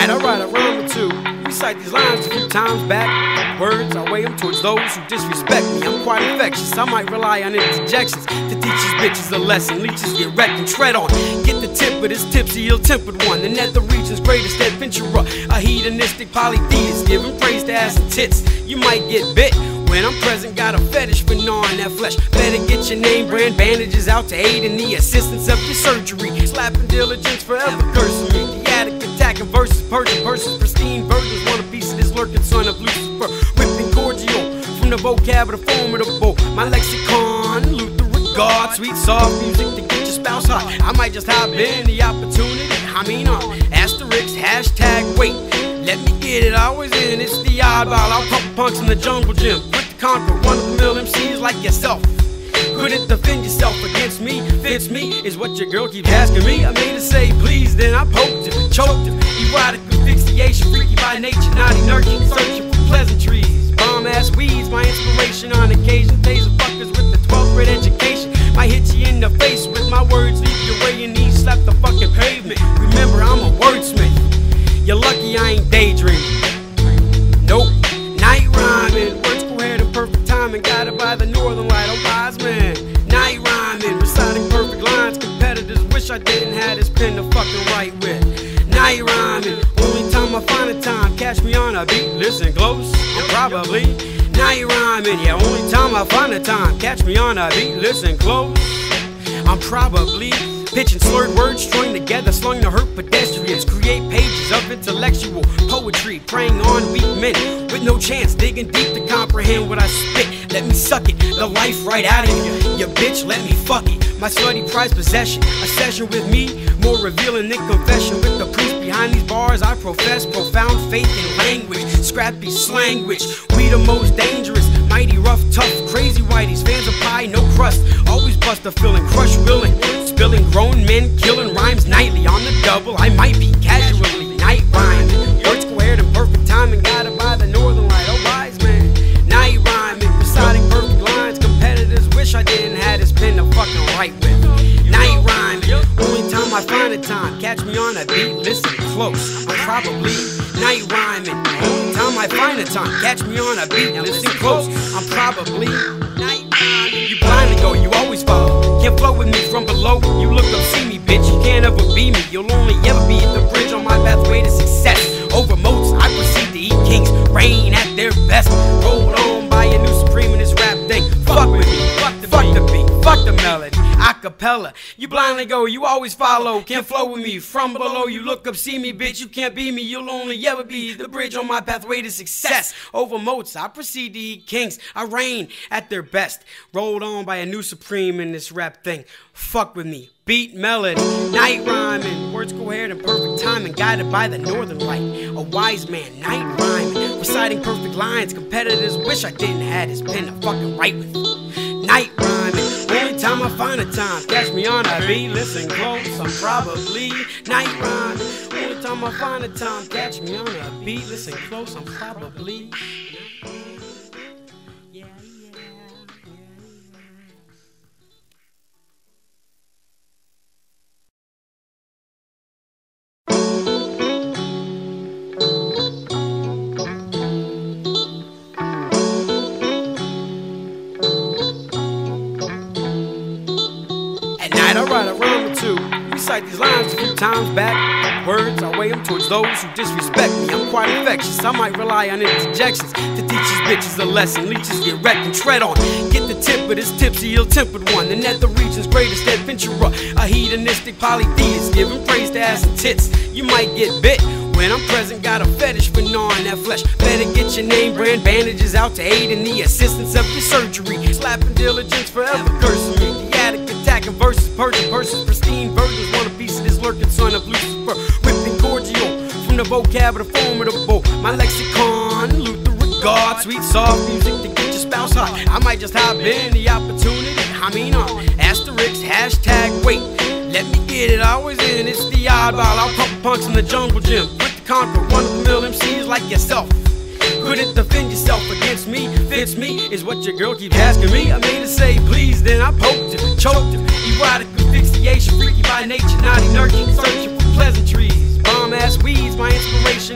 night I write a rhyme or two, recite these lines a few times back. Words, I weigh them towards those who disrespect me. I'm quite infectious, I might rely on interjections to teach these bitches a lesson. Leeches get wrecked and tread on. Get the tip of this tipsy, ill-tempered one. The nether region's greatest adventurer, a hedonistic polytheist, giving praise to ass and tits. You might get bit when I'm present, got a fetish for gnawing that flesh. Better get your name brand bandages out to aid in the assistance of your surgery. Slapping diligence forever cursing me. The attic attacking versus Persian pristine virgins want a piece of this lurking son of Lucifer. Whipping cordial from the vocab of the formidable. My lexicon, Luther regard, sweet soft music to get your spouse hot. I might just hop in the opportunity. I mean, asterisk, hashtag wait. Let me get it, I was in, it's the oddball. I'll pump punks in the jungle gym. Quick to conquer one-of-the-mill MCs like yourself. Couldn't defend yourself against me. Fits me is what your girl keeps asking me. I made her say please, then I poked her, choked her. Erotic asphyxiation, freaky by nature, naughty nurture, searching for pleasantries. Bomb-ass weeds, my inspiration on occasion. Taser fuckers with the 12th grade education. Might hit you in the face with my words, leave you where your knees slap the fucking pavement. Remember, I'm a wordsmith. You're lucky I ain't daydreaming. Nope, night rhyming. Words coherent in perfect timing, guided by the northern light, a wise man. Night rhyming, reciting perfect lines. Competitors wish I didn't have this pen to fucking write with. Night rhyming, only time I find a time. Catch me on a beat, listen close, I'm probably night rhyming. Yeah, only time I find a time. Catch me on a beat, listen close, I'm probably pitching slurred words, strung together, slung to hurt pedestrians. Create pages of intellectual poetry, preying on weak men with no chance, digging deep to comprehend what I spit. Let me suck it, the life right out of you. You bitch, let me fuck it. My slutty prized possession, a session with me, more revealing than confession. With the priest behind these bars, I profess profound faith in language, scrappy slanguage. We the most dangerous, mighty rough, tough, crazy whiteys, fans of pie, no crust. Always bust a feeling, crush willing. Spilling grown men, killing rhymes nightly on the double. I might be casually night rhyming. Words coherent in perfect timing, guided by the northern light, a wise man. Night rhyming, reciting perfect lines. Competitors wish I didn't have this pen to fucking write with. Night rhyming, only time I find a time. Catch me on a beat, listen close, I'm probably night rhyming. Only time I find a time. Catch me on a beat, listen close, I'm probably night rhyming. You blindly go, you always follow. Can't flow with me from below. You look up, see me, bitch. You can't ever be me. You'll only ever be at the bridge on my pathway to success. Over moats, I proceed to eat kings, reign at their best. Rolled on by a new supreme in this rap thing. Fuck with me, fuck the beat, fuck the melody. Acapella, you blindly go, you always follow. Can't flow with me from below. You look up, see me, bitch. You can't be me. You'll only ever be the bridge on my pathway to success. Over moats, I proceed to eat kings. I reign at their best. Rolled on by a new supreme in this rap thing. Fuck with me, beat melody, night rhyming. Words coherent in perfect timing, guided by the northern light. A wise man, night rhyming, reciting perfect lines. Competitors wish I didn't have this pen to fucking write with. Night rhyming, only time I find a time. Catch me on a beat, listen close, I'm probably night rhyming. Only time I find a time. Catch me on a beat, listen close, I'm probably. I write a rhyme or two, recite these lines a few times back. Words, I weigh them towards those who disrespect me. I'm quite infectious, I might rely on interjections to teach these bitches a lesson. Leeches get wrecked and tread on. Get the tip of this tipsy, ill-tempered one. The nether region's greatest adventurer, a hedonistic polytheist, giving praise to ass and tits. You might get bit when I'm present, got a fetish for gnawing that flesh. Better get your name brand bandages out to aid in the assistance of your surgery. Slapping diligence forever cursing me. The attic attacking versus Persian pristine virgins want a piece of this lurking son of Lucifer. Whipping cordial from the vocab of the formidable. My lexicon, Luther regard, sweet soft music to get your spouse hot. I might just hop in the opportunity. I mean, asterisk, hashtag wait. Let me get it, I was in, it's the oddball. I'll pump punks in the jungle gym. Quick to conquer one-of-the-mill MCs like yourself. Couldn't defend yourself against me. Fits me is what your girl keeps asking me. I made her say please, then I poked her, choked her. Erotic asphyxiation, freaky by nature, naughty nurture, searching for pleasantries. Bomb-ass weeds, my inspiration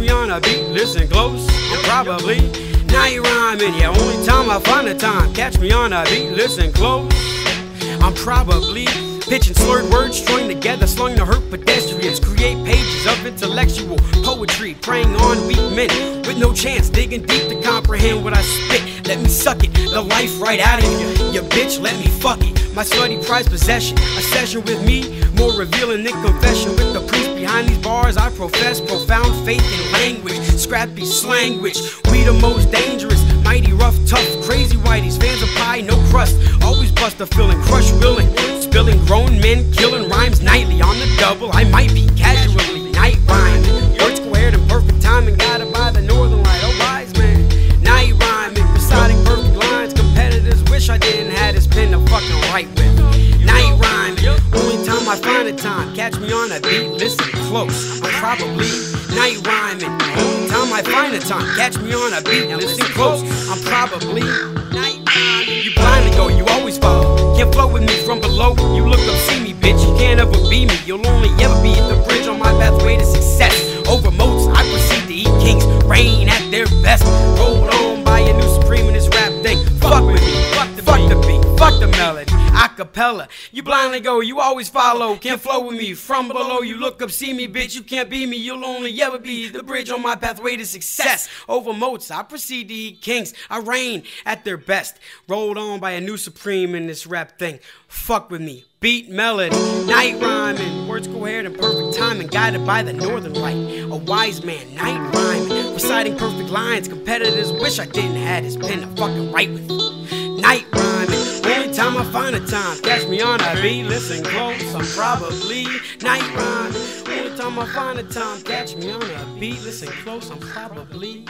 me on a beat, listen close, I'm probably night rhyming. Yeah, only time I find the time. Catch me on a beat, listen close, I'm probably pitching slurred words, strung together, slung to hurt pedestrians. Create pages of intellectual poetry, preying on weak men with no chance, digging deep to comprehend what I spit. Let me suck it, the life right out of you. You bitch, let me fuck it. My slutty prized possession, a session with me, more revealing than confession. With the priest behind these bars, I profess profound faith in language, scrappy slanguage. We the most dangerous, mighty rough, tough, crazy whiteys, fans of pie, no crust. Always bust a feeling, crush willing, spilling grown men, killing rhymes nightly on the double. I might be casually night rhyming, words coherent and perfect timing, guided by the northern light. Oh wise man, night rhyming, reciting perfect lines. Competitors wish I didn't have this pen to fucking write with. Night rhyming, only time I find the time. Catch me on a beat, listen close, I'm probably night rhyming. Only time I find the time. Catch me on a beat, listen close, I'm probably night rhyming. You blindly go, you always follow. Can't flow with me from below. You look up, see me, bitch. You can't ever be me. You'll only ever be the bridge on my pathway to success. Over moats, I proceed to eat kings, reign at their best. Rolled on by a new supreme in this rap thing. Fuck with me, fuck the beat, fuck the melody. Acapella, you blindly go, you always follow. Can't flow with me from below. You look up, see me, bitch. You can't be me. You'll only ever be the bridge on my pathway to success. Over moats, I proceed to eat kings. I reign at their best. Rolled on by a new supreme in this rap thing. Fuck with me. Beat melody, night rhyming, words coherent and perfect timing, guided by the northern light. A wise man, night rhyming, reciting perfect lines. Competitors wish I didn't have this pen to fucking write with. Night rhyming, only time I find the time. Catch me on a beat, listen close, I'm probably night rhyming. Only time I find the time. Catch me on a beat, listen close, I'm probably